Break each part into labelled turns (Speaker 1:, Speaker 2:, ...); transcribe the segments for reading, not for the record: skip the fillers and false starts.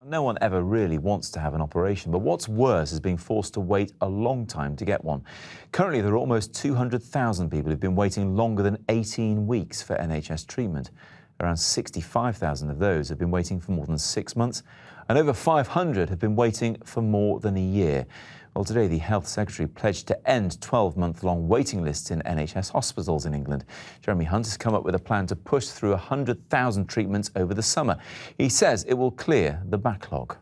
Speaker 1: No one ever really wants to have an operation, but what's worse is being forced to wait a long time to get one. Currently, there are almost 200,000 people who've been waiting longer than 18 weeks for NHS treatment. Around 65,000 of those have been waiting for more than 6 months, and over 500 have been waiting for more than a year. Well, today the Health Secretary pledged to end 12-month-long waiting lists in NHS hospitals in England. Jeremy Hunt has come up with a plan to push through 100,000 treatments over the summer. He says it will clear the backlog.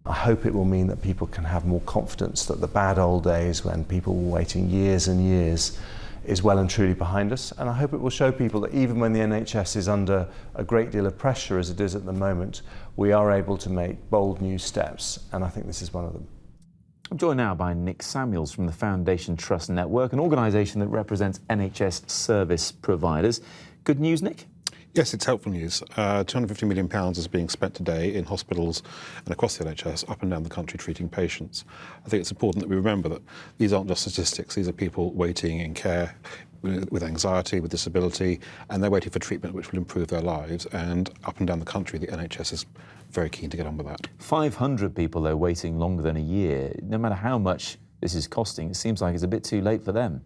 Speaker 2: I hope it will mean that people can have more confidence that the bad old days when people were waiting years and years is well and truly behind us. And I hope it will show people that even when the NHS is under a great deal of pressure, as it is at the moment, we are able to make bold new steps, and I think this is one of them.
Speaker 1: I'm joined now by Nick Samuels from the Foundation Trust Network, an organisation that represents NHS service providers. Good news, Nick?
Speaker 3: Yes, it's helpful news. £250 million is being spent today in hospitals and across the NHS up and down the country treating patients. I think it's important that we remember that these aren't just statistics. These are people waiting in care with anxiety, with disability, and they're waiting for treatment which will improve their lives. And up and down the country, the NHS is very keen to get on with that. 500
Speaker 1: people, though, waiting longer than a year. No matter how much this is costing, it seems like it's a bit too late for them.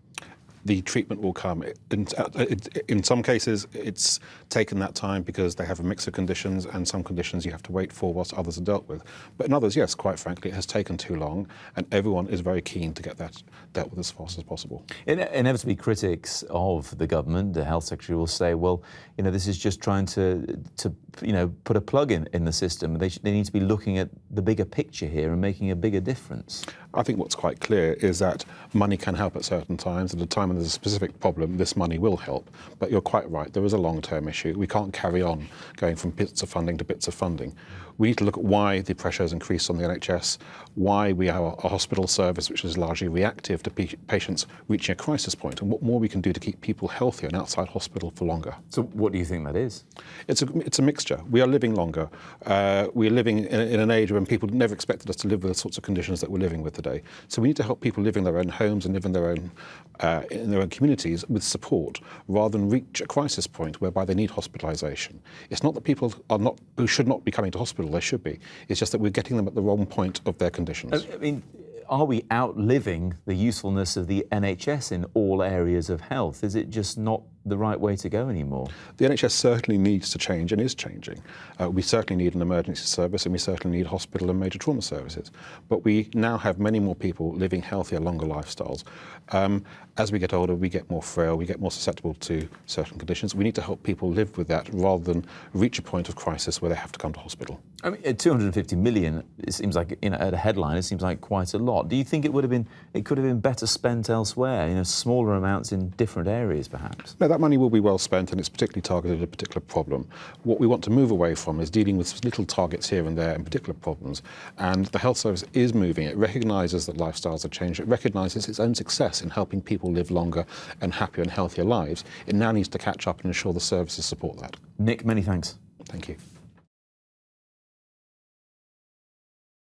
Speaker 3: The treatment will come. In some cases, it's taken that time because they have a mix of conditions, and some conditions you have to wait for whilst others are dealt with. But in others, yes, quite frankly, it has taken too long, and everyone is very keen to get that dealt with as fast as possible.
Speaker 1: Inevitably, critics of the government, the Health Secretary, will say, well, you know, this is just trying to put a plug in the system. They need to be looking at the bigger picture here and making a bigger difference.
Speaker 3: I think what's quite clear is that money can help at certain times. At a time when there's a specific problem, this money will help. But you're quite right, there is a long-term issue. We can't carry on going from bits of funding to bits of funding. We need to look at why the pressure has increased on the NHS, why we have a hospital service which is largely reactive to patients reaching a crisis point, and what more we can do to keep people healthier and outside hospital for longer.
Speaker 1: So what do you think that is?
Speaker 3: It's a mixture. We are living longer. We're living in an age when people never expected us to live with the sorts of conditions that we're living with today. So we need to help people live in their own homes and live in their own communities with support, rather than reach a crisis point whereby they need hospitalisation. It's not that people who should not be coming to hospital, they should be. It's just that we're getting them at the wrong point of their conditions.
Speaker 1: I mean, are we outliving the usefulness of the NHS in all areas of health? Is it just not the right way to go anymore?
Speaker 3: The NHS certainly needs to change and is changing. We certainly need an emergency service, and we certainly need hospital and major trauma services. But we now have many more people living healthier, longer lifestyles. As we get older, we get more frail, we get more susceptible to certain conditions. We need to help people live with that rather than reach a point of crisis where they have to come to hospital.
Speaker 1: I mean, at 250 million, it seems like, at a headline, it seems like quite a lot. Do you think it could have been better spent elsewhere, smaller amounts in different areas, perhaps?
Speaker 3: No, that money will be well spent, and it's particularly targeted at a particular problem. What we want to move away from is dealing with little targets here and there and particular problems. And the health service is moving. It recognises that lifestyles have changed. It recognises its own success in helping people live longer and happier and healthier lives. It now needs to catch up and ensure the services support that.
Speaker 1: Nick, many thanks.
Speaker 3: Thank you.